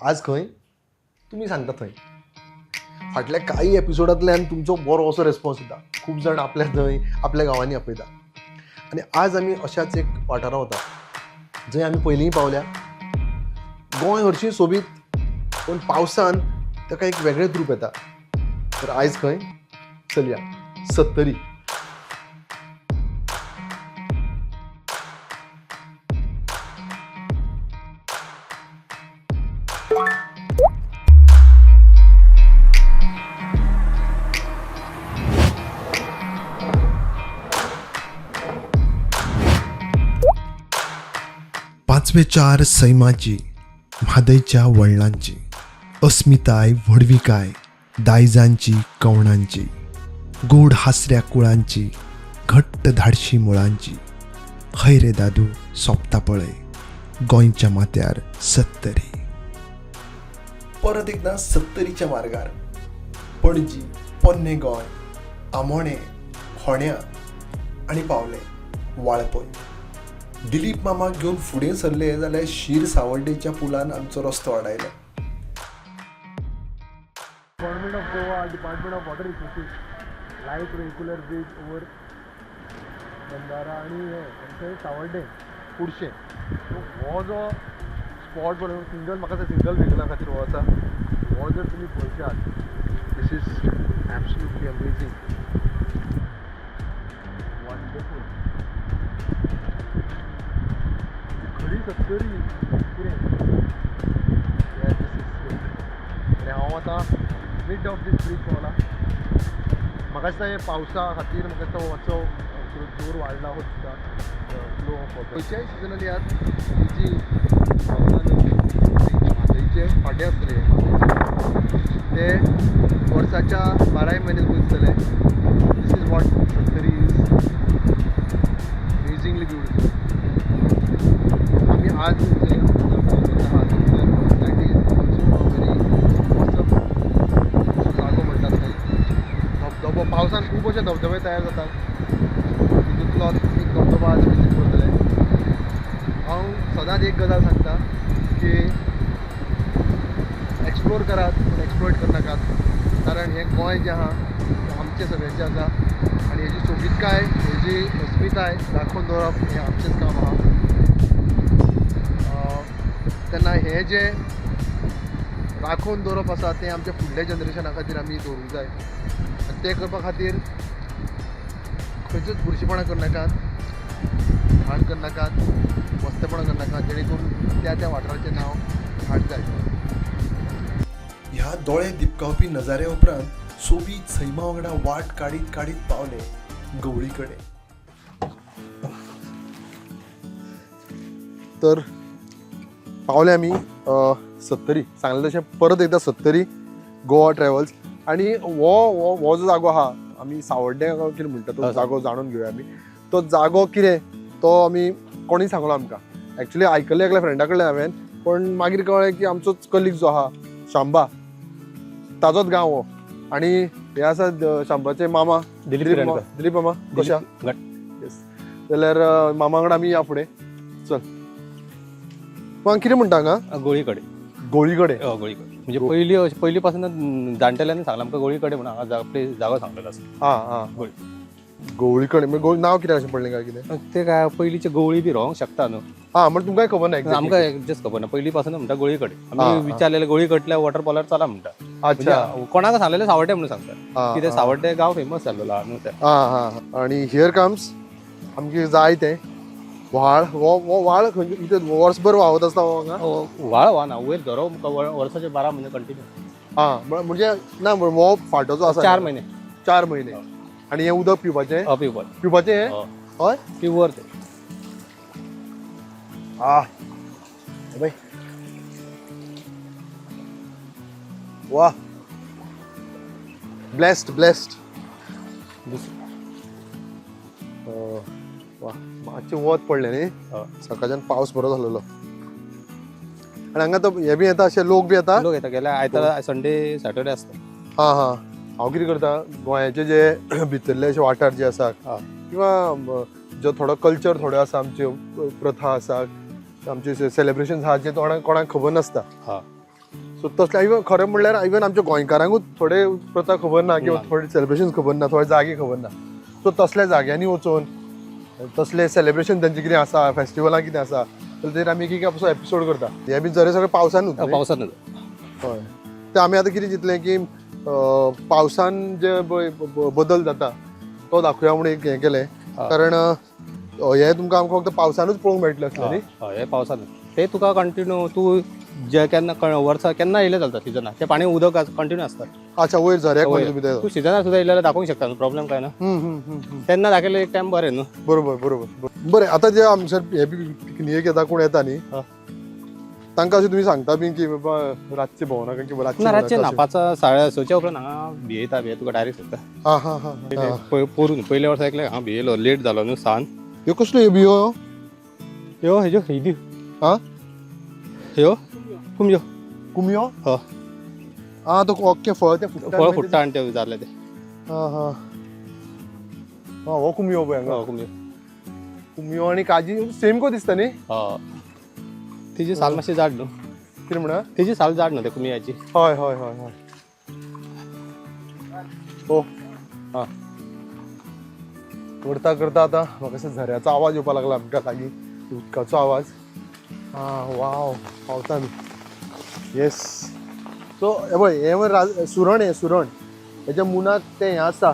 आज खंय तुमी सांगता थंय. फाटल्या काही एपिसोडांतल्यान तुमचो बरो असो रेस्पॉन्स येता. खूब जाण आपल्या थंय आपल्या गांवांनी आपयता. आनी आज आमी अशाच एक वाठारा वता जंय आमी पयलींय पावल्या. गोंय हरशीं सोबीत पूण पावसान ताका एक वेगळेंच रूप येता. तर आयज खंय चलया सत्तरी. पाचवे चार सैमाची, म्हादयच्या वळणांची, अस्मिताय व्हडविकाय दायजांची कवणांची, गोड हासऱ्या कुळांची, घट्ट धाडशी मुळांची. खंय रे दादू सोंपता पळय गोंयच्या माथ्यार सत्तरी. परत एकदा सत्तरीच्या मार्गार पणजी, पोन्ने गोंय, आमोणे, फोण्या आनी पावले वाळपय. दिलीप मामाक घेवन फुडें सरले जाल्यार शीर सावर्डेच्या पुलान आमचो रस्तो वाडायलो. Government of Goa department of water resources लायट रेग्युलर ब्रीज ओवर बंदारा आणि हे सावर्डे कुडशे. हो जो स्पॉट पळय सिंगल म्हाका सिंगल व्हेकला खातीर हो आसा. हो जर तुमी पळयशात this is absolutely amazing, wonderful. खरी सत्तरी कितें आनी हांव आतां मिड ऑफ दीस ब्रीज पावला. म्हाका दिसता हे पावसा खातीर म्हाका दिसता मातसो जोर वाडला हो दिसता फ्लो ऑफ वॉटर. खंयच्याय सिजनान यात ही जी म्हादयचे फाटे आसतले ते वर्साच्या 12 म्हयने वयतले. This is what Sattari is amazingly beautiful. आमी आज जे आहात that is also very awesome जागो म्हणटात थंय. धबधबो पावसान खूब अशे धबधबे तयार जातात. तितूंतलो एक धबधबो आज विजीट करतले. हांव सदांच एक गजाल सांगता की एक्सप्लोर करात पूण एक्सप्लोयट करनाकात. कारण हें गोंय जें आहा तें आमचें सगळ्यांचें आसा आनी हेजी सोबीतकाय हेजी अस्मिताय राखून दवरप हें आमचेंच काम आहा. तेन्ना हें जें राखून दवरप आसा तें आमच्या फुडल्या जनरेशना खातीर आमी दवरूंक जाय. आनी तें करपा खातीर खंयचोच बुरशीपणा करनाकात, घाण करनाकात, वस्तेपणा करनाकात, जेणे करून त्या वाठाराचें नांव फाट जाय. ह्या दोळे दिपकावपी नजारे उपरांत सोबीत सैमा वांगडा वाट काडीत काडीत पावले गवळी कडेन. तर पावले आमी सत्तरी. सांगलें तशें परत एकदा सत्तरी गोवा ट्रॅव्हल्स. आनी हो जो जागो आहा आमी सावर्डे कितें म्हणटा तो जागो जाणून घेवया आमी. तो जागो कितें तो आमी कोणी सांगलो आमकां. एक्चुली आयकल्लें एकल्या फ्रेंडा कडल्यान हांवें, पण मागीर कळ्ळें की आमचोच कलीग जो आहा शांबा ताजोच गांव हो. आनी हे आसा शांबाचे मामा दिलीप मामा. कशा येस. जाल्यार मामा वांगडा आमी या फुडें. चल मग कितें म्हणटा हांगा गोळीकडे. गोळीकडे. गोळीकडे म्हणजे पहिली पासून जाणटेल्यांनी सांगला आमकां गोळीकडे म्हणून हांगा प्लेस जागो सांगलेलो आसा. हां गवळीकडे म्हणजे नांव कितें अशें पडलें काय कितें ते काय पयलींचे गवळी बी रोवंक शकता न्हू. हां म्हणजे तुमकांय खबर ना exactly. आमकां एक्झॅक्ट खबर ना. पयली पासून म्हणटा गोळीकडे. आमी विचारलेले गोळीकडल्या वॉटरफॉलार चला म्हणटा. अच्छा. कोणाक सांगलेले सावर्डे म्हणून सांगता. कितें सावर्डे गांव फेमस जाल्लो आहा न्हू ते. हां आनी हियर कम्स आमगे जाय तें व्हाळ. हो व्हाळ खंय इथं वर्सभर व्हांवत आसता हो हांगा. व्हाळ व्हाना वयर धरो वर्साचे 12 म्हयने कंटिन्यू. हां म्हणजे ना हो फाटो जो आसा 4 म्हयने. 4 म्हयने. आनी हें उदक पिवपाचें पिवपाचें हें हय प्युअर तें. बाय वा ब्लेस्ड वा. मातशें वत पडलें न्ही. सकाळच्यान पावस बरो जालोलो. आनी हांगा तो हे बी येता अशे लोक बी येता. लोक येता गेल्या आयतारा संडे सॅटर्डे आसता. हां हांव कितें करता गोंयाचे जे भितरले अशे वाठार जे आसा किंवा जो थोडो कल्चर थोड्यो आसा आमच्यो प्रथा आसा आमचे सेलिब्रेशन आहा जे कोणाक खबर नासता सो तसले इवन खरें म्हणल्यार इवन आमच्या गोंयकारांकूच थोडे प्रथा खबर ना किंवा थोडे सेलिब्रेशन खबर ना, थोडे जागे खबर ना. सो तसल्या जाग्यांनी वचून तसले सेलिब्रेशन तेंचे कितें आसा, फेस्टिवलां कितें आसा, तर आमी एक असो एपिसोड करता. हे बी जरे सगळे पावसानूच न्ही? पावसानं हय. ते आमी आतां कितें चिंतलें की पावसान जे बदल जाता तो दाखोवया म्हणून एक हें केलें. कारण हे तुमकां आमकां फक्त पावसानूच पळोवंक मेळटलें आसलें न्ही? हे पावसानं ते तुका कंटिन्यू तू जे केन्ना वर्सा केन्ना येयले चलता सिजनाक ते पाणी उदक कंटिन्यू आसता. अच्छा, वयर झऱ्याक म्हणजे तुमी ते. तू सिजनाक सुद्दां येयल्यार दाखोवंक शकता, प्रॉब्लेम काय ना. तेन्ना दाखयलें एक टायम बरें न्हू. बरोबर. बरें, आतां जे आमचे हे बी पिकनिकेक येता कोण येता न्ही, तांकां अशें तुमी सांगता बी की बाबा रातचे भोंवनाका किंवा रातचे ना 5:30 उपरांत हांगा भियेता तुका डायरेक्ट सांगता. हा. पोरून पयल्या वर्सा ऐकलें हांव भियेलो, लेट जालो न्हू सान. ह्यो कसल्यो ह्यो बियो? ह्यो हेज्यो हिदी हा, ह्यो कुमयो. कुमयो? हो, हा, तो ओके फळ ते फळ फुट्टा आनी ते जाले ते. हा, हो कुमयो पळय हांगा. कुमयो. कुमयो आनी काजी सेम को दिसता न्ही? तिची साल मातशी जाड न्हू. कितें म्हणा? तिची साल जाड न्हू ते कुमयाची. हय. हो, हा. करता आतां म्हाका असो झऱ्याचो आवाज येवपाक लागला आमकां लागीं, उदकाचो आवाज. वाव, पावता न्ही. येस. सो हे पळय, हे सुरण हेच्या मुनाक ते हें आसता,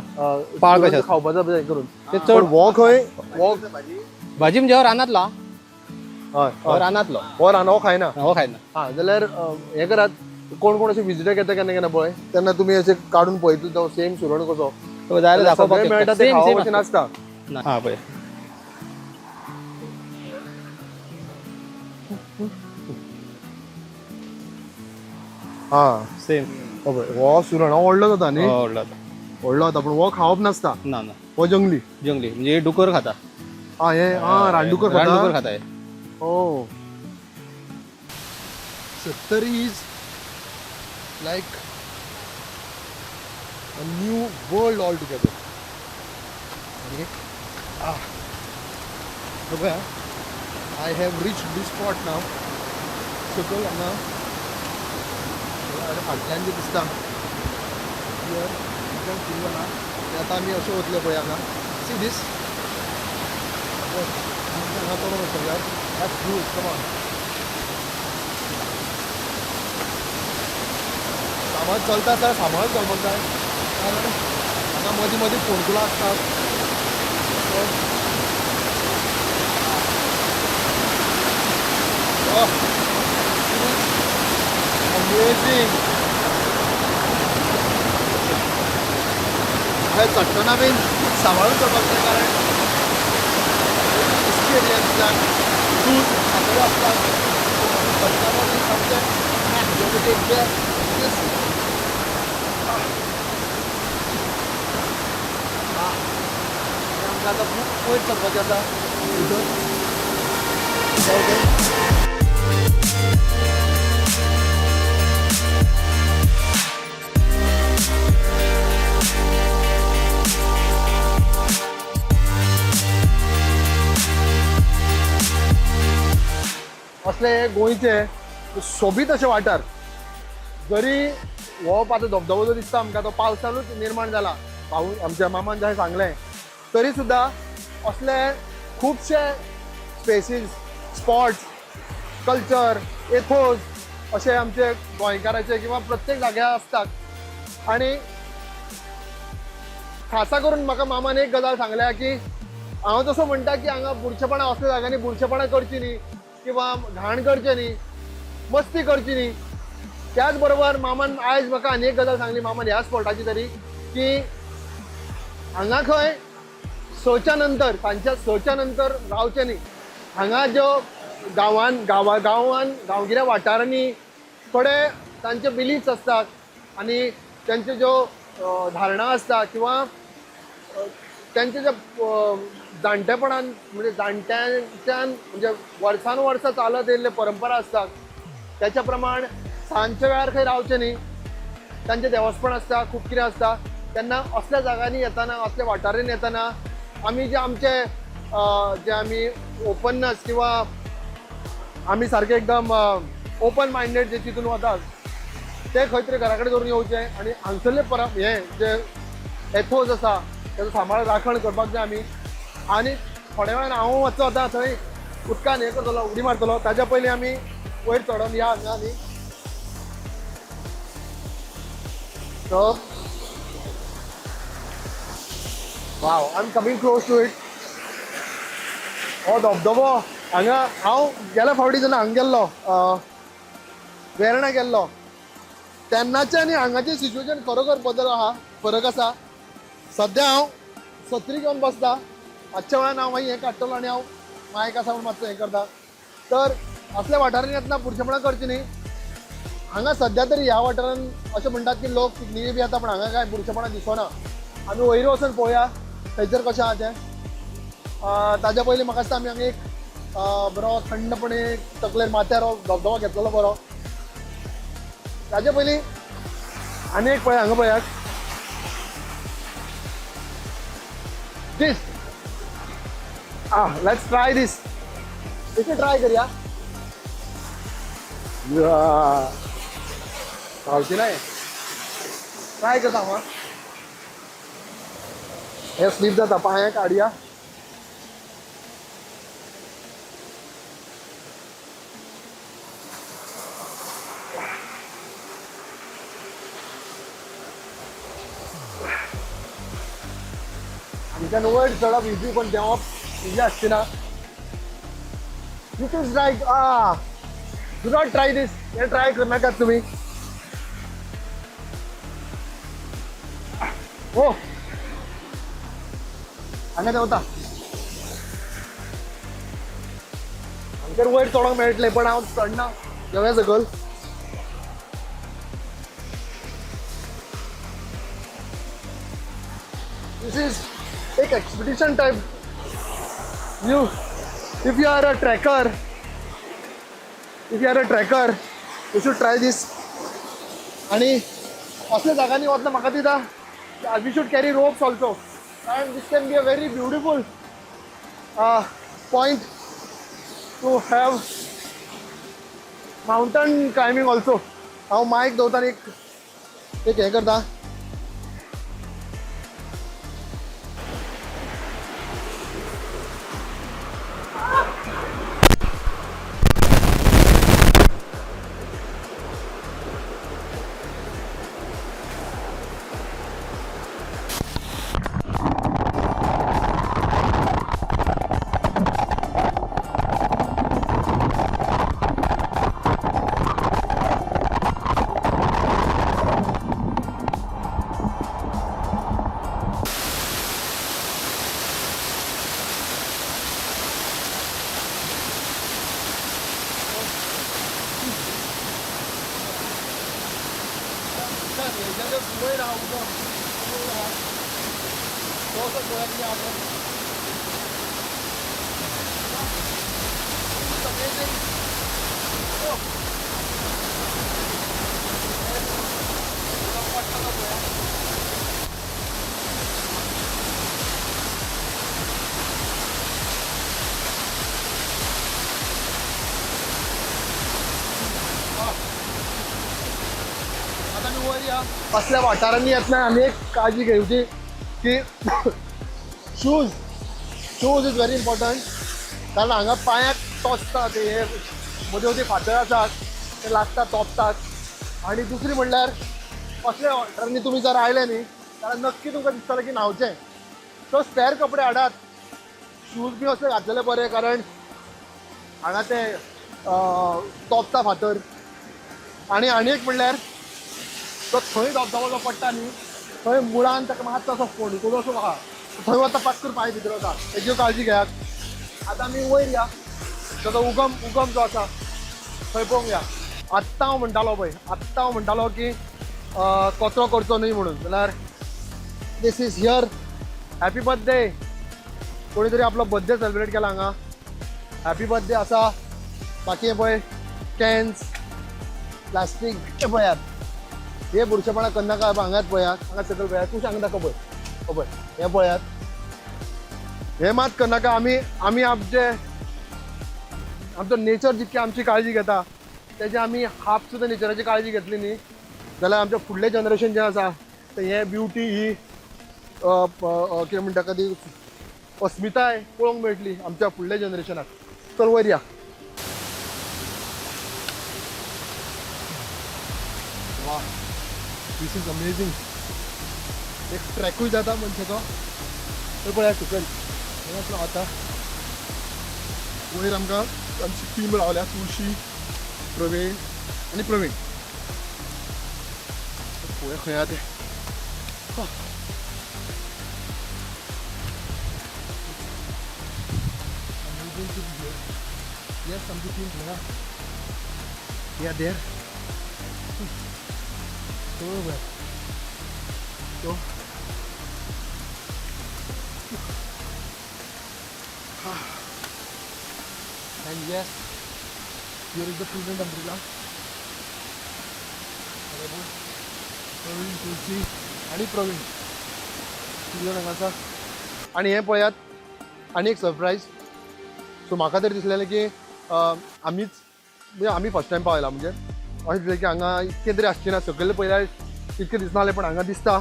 पाळ कशें आसता. खावपाचो हें करून. ते पण चड वो खंय भाजी म्हणजे हो रानांतलो. हय, रानांतलो हो रान हो खायना. हो खायना. हा, जाल्यार हें करात, कोण अशे विजिटाक येता केन्ना पळय तेन्ना तुमी अशें काडून पळयतले तो सेम सुरण कसो जाल्यार दाखोवपाक सगळें मेळटा ते खावप अशें नासता. हा पळय. हा, सेम. हो सुरण हो व्हडलो जाता न्ही? व्हडलो जाता, पण हो खावप नासता. ना हो जंगली म्हणजे डुकर खाता. रानडुकर खाता हे. Oh. Sattari is like a new world altogether. Okay. Okay. I have reached this spot now. Circle now. फाटल्यान जे दिसता here you can see ना ते आतां आमी अशें वतले पळय हांगा. See this. हांगा पळोवन वचूया. That's good. Come on. सामान चलता तर सांबाळून चलपाक जाय, कारण हांगा मदीं मदीं फोणकुलां आसतात. अमेझिंग. हे चडटना बीन सांबाळून चलपाक जाय, कारण एक्सपिरियन्सान दूध साखर आसतात. चडटना बीन सामकें आमकां आतां खूब वयर चलपाचें आसा. असले गोंयचे सोबीत अशे वाठार, जरी हो आतां धबधबो जो दिसता आमकां तो पावसानूच निर्माण जाला, आमच्या मामान जशें सांगलें, तरी सुद्दां असले खुबशे स्पेसीस, स्पॉट्स, कल्चर, एथोज अशे आमचे गोंयकाराचे किंवा प्रत्येक जाग्यार आसतात. आनी खासा करून म्हाका मामान एक गजाल सांगल्या की हांव तसो म्हणटा की हांगा बुरशेपणां असल्या जाग्यांनी बुरशेपणां करची न्ही किंवा घाण करचें न्ही, मस्ती करची न्ही. त्याच बरोबर मामान आयज म्हाका आनी एक गजाल सांगली मामान ह्या स्पॉटाची तरी, की हांगा खंय सच्या नंतर, सांजच्या 6च्या नंतर रावचें न्ही. हांगा ज्यो गांवगिऱ्या वाठारांनी थोडे तांचे बिलीफ्स आसतात आनी त्यांचे ज्यो धारणा आसता किंवा त्यांचे जे जाणटेपणान म्हणजे जाणट्यांच्यान म्हणजे वर्सान वर्सां चालत येयल्ले परंपरा आसतात त्याच्या प्रमाण सांजच्या वेळार खंय रावचें न्ही. तांचें देवस्पण आसता, खूब कितें आसता. तेन्ना असल्या जाग्यांनी येताना, असल्या वाठारांनी येताना आमी जे आमचे जे आमी ओपननेस किंवा आमी सारके एकदम ओपन मायंडेड जे चिंतून वतात ते खंय तरी घरा कडेन धरून येवचे आनी हांगसरले हे जे एथोज आसा तेजो सांबाळ राखण करपाक जाय आमी. आनी थोड्या वेळान हांव वचो आतां थंय उदकान हे करतलो उडी मारतलो ताच्या पयलीं आमी वयर चडोन या हांगा न्ही. So wow I am coming close to it. हो धबधबो हांगा हांव गेल्या फावटी जेन्ना हांगा गेल्लो वेर्णा गेल्लो तेन्नाचें आनी हांगाचें सिच्युएशन खरोखर बदल आहा, फरक आसा. सद्या हांव सत्री घेवन बसता, मातच्या वेळान हांव मागीर हें काडटलो आनी हांव मायक आसा म्हूण मातसो हें करता. तर असल्या वाठारांनी येतना बुरशेपणां करची न्ही. हांगा सद्या तरी ह्या वाठारान अशें म्हणटात की लोक पिकनिके बी येता पूण हांगा कांय बुरशेपणां दिसना. आमी वयर वचून पळोवया थंयसर कशें आहा तें. ताच्या पयलीं म्हाका दिसता आमी हांगा एक बरो थंडपणे तकलेर माथ्यार धबधबो घेतलेलो बरो. ताच्या पयलीं आनी एक पळय हांगा पळयात दीस. लेट्स ट्राय दीस. इथे ट्राय करूया. पावची नाही ट्राय करता हांव. हे स्लीप जाता पांयाक काडया. आमच्यान वयर चडप इजी पण देंवप इजी आसची ना. This is like do not try this. हे ट्राय करनाकात तुमी. हो हांगा देंवता आमच्यान वयर चडोंक मेळटलें पण हांव चडना देंवया सकयल. दिस इज एक expedition type. if you are a trekker, you should try this. आणि असल्या जागांनी वतना म्हाका दिसता we should carry ropes also, and this can be a very beautiful point to have mountain climbing also. हांव मायक दवरताना एक हें करता. वयर आहा उदक वयर आहा थोडंसं गोंयांतली आहा पण amazing. Oh. पडटलो गोंया. आता मी वर या असल्या वाठारांनी येतना आमी एक काळजी घेवची की शूज इज व्हेरी इम्पॉर्टंट. कारण हांगा पांयाक टोचता ते हे मदीं मदीं फातर आसात ते लागतात तोपतात. आनी दुसरी म्हणल्यार असल्या वाठारांनी तुमी जर आयले न्ही जाल्यार नक्की तुमकां दिसतलें की न्हांवचें. सो स्पेर कपडे हाडात. शूज बी असले घातलेले बरे कारण हांगा ते तोपता फातर. आनी एक म्हणल्यार तो थंय धबधबो जो पडटा न्ही थंय मुळान ताका मातसो असो फोंडकुलो असो आहा. थंय वता पाक्कूर पांय भितर वता. हेजी काळजी घेयात. आतां आमी वयर या ताचो उगम जो आसा थंय पळोवंक या. आत्तां हांव म्हणटालो की कचरो करचो न्ही म्हणून. जाल्यार this is here. Happy birthday. कोणी तरी आपलो बर्थडे सेलिब्रेट केला हांगा. हॅपी बर्थडे आसा. बाकी हे पळय कॅन्स प्लास्टीक हे पळयात. हे बुरशेपणा करनाका. हांगाच पळयात हांगा सकयल पळयात. तूं सांगता पळय हे पळयात. हे मात करनाका. आमी आमचो नेचर जितकी आमची काळजी घेता तेजी आमी हाफ सुद्दां नेचराची काळजी घेतली न्ही जाल्यार आमचें फुडलें जनरेशन जें आसा तें हें ब्युटी ही कितें म्हणटा ती अस्मिताय पळोवंक मेळटली आमच्या फुडल्या जनरेशनाक. चल वयर या. वा, दिस इज अमेझिंग. एक ट्रॅकूय जाता मनशाचो. थंय पळया सकयल आता वयर आमकां आमची टीम रावल्या, तुळशी, प्रवीण आनी प्रवीण. पळया खंय आहा ते. Yes, आमची टीम पळया. या देर. So and yes, here is the present umbrella. Pravin, तुळशी आणि प्रवीण तिघ जाणांचा. आणि हे पळयात आनी एक सरप्रायज. सो म्हाका तरी दिसलेलें की आमीच म्हणजे आमी फर्स्ट टायम पावयला, म्हणजे अशें दिसलें की हांगा इतकें तरी आसचें ना. सकयल पळयल्यार इतकें दिसनासलें पण हांगा दिसता.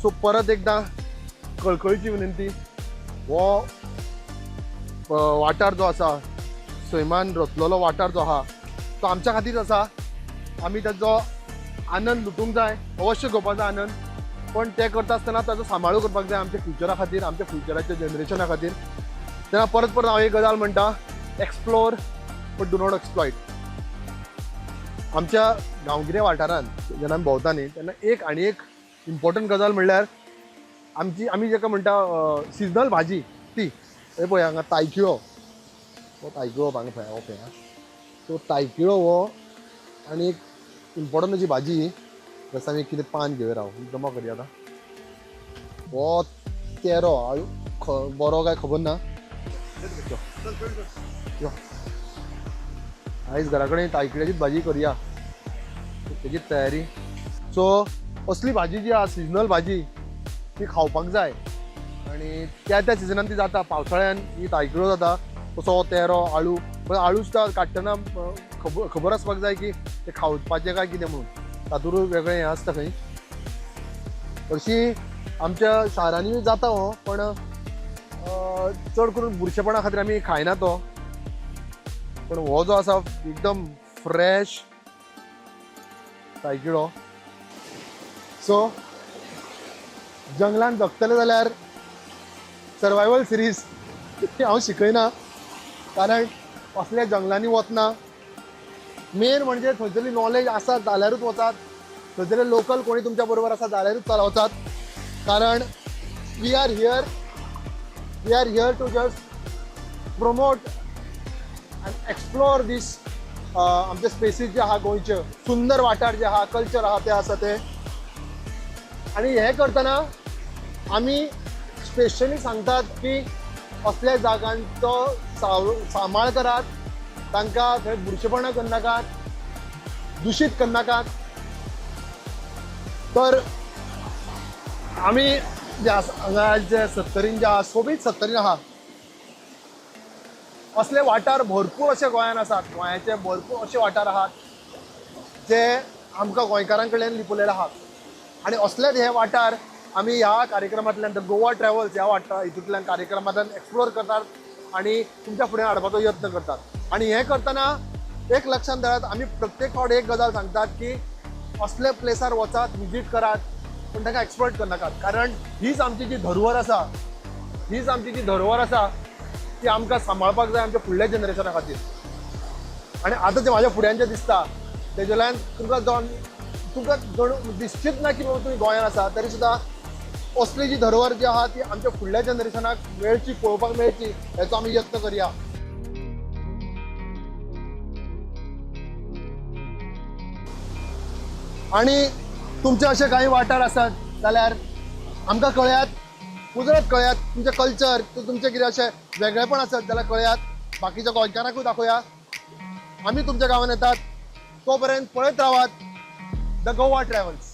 सो परत एकदां कळकळीची विनंती, हो वाठार जो आसा, सैमान रचलेलो वाठार जो आहा तो आमच्या खातीर आसा. आमी ताचो आनंद लुटूंक जाय, अवश्य घेवपाक जाय आनंद. पण ते करता आसतना ताचो सांबाळू करपाक जाय आमच्या फ्युचरा खातीर, आमच्या फ्युचराच्या जनरेशना खातीर. तेन्ना परत परत हांव एक गजाल म्हणटा, explore but do not exploit. आमच्या गांवगिरे वाठारांत जेन्ना आमी भोंवता न्ही तेन्ना एक आनी एक इम्पॉर्टंट गजाल म्हणल्यार आमी जेका म्हणटा सिजनल भाजी ती. हे पळय हांगा तायकिळो, हो तायकिळो हांगा पळया, हो पळया. सो तायकिळो हो आनी एक इम्पॉर्टंट अशी भाजी. जसं आमी कितें पान घेवया, राव जमा करया आतां. हो तेरो बरो काय खबर ना. आयज घरा कडेन तायकिळ्याचीच भाजी करया, तेजीच तयारी. सो असली भाजी जी आसा सिजनल भाजी ती खावपाक जाय. आणि त्या सिजनान ती जाता. पावसाळ्यान ही तायकिळो जाता, तसो तेरो, आळू. पण आळू सुद्दां काडटना खबर आसपाक जाय की ते खावपाचें काय कितें म्हणून. तातूंत वेगळें हें आसता खंय. हरशीं आमच्या शारांनी जाता हो, पण चड करून बुरशेपणा खातीर आमी खायना तो. पण हो जो आसा एकदम फ्रेश तायकिळो. सो जंगलान जगतले जाल्यार सर्वायवल सिरीज हांव शिकयना, कारण असल्या जंगलांनी वतना मेन म्हणजे थंयसरली नॉलेज आसा जाल्यारूच वचात. थंयसरले लोकल कोणी तुमच्या बरोबर आसा जाल्यारूच वचात. कारण we are here to just promote and explore this आमचे स्पेसीस जे आहा गोंयचे सुंदर वाठार जे आहा, कल्चर आहा ते आसा ते. आणि हे करतना आमी स्पेशली सांगतात की असल्या जागांचो सांबाळ करात, तांकां थंय बुरशेपणां करनाकात, दुशीत करनाकात. तर आमी जे हांगा जे सत्तरीन जे आहा, सोबीत सत्तरीन आहा, असले वाठार भरपूर अशे गोंयान आसात. गोंयाचे भरपूर अशे वाठार आहात जे आमकां गोंयकारां कडल्यान लिपोलेले आहात. आणि असलेच हे वाठार आमी ह्या कार्यक्रमांतल्यान, द गोवा ट्रॅव्हल्स ह्या हितूंतल्यान कार्यक्रमांतल्यान एक्सप्लोर करतात आणि तुमच्या फुडें हाडपाचो यत्न करतात. आणि हे करतना एक लक्षात दवरात, आमी प्रत्येक फावट एक गजाल सांगतात की असले प्लेसार वचात, विजीट करात, पण ताका एक्सप्लॉयट करनाकात. कारण हीच आमची जी धरोहर आसा, ती आमकां सांबाळपाक जाय आमच्या फुडल्या जनरेशना खातीर. आनी आतां जे म्हाज्या फुड्यान दिसता तेजेल्यान तुमकां दिसचीच ना की बाबा तुमी गोंयान आसा, तरी सुद्दां असली जी धरोहर जी आहा ती आमच्या फुडल्या जनरेशनाक मेळची, पळोवपाक मेळची, हेचो आमी यत्न करया. आणि तुमचे असे काही वाठार आसात जाल्यार आमकां कळयात, मुजरत कळयात. तुमचे कल्चर, तुमचे कितें अशें वेगळेपण आसत जाल्यार कळयात. बाकीच्या गोंयकारांकूय दाखोवया. आमी तुमच्या गांवांत येतात. तोपर्यंत पळयत रावात द गोवा ट्रॅव्हल्स.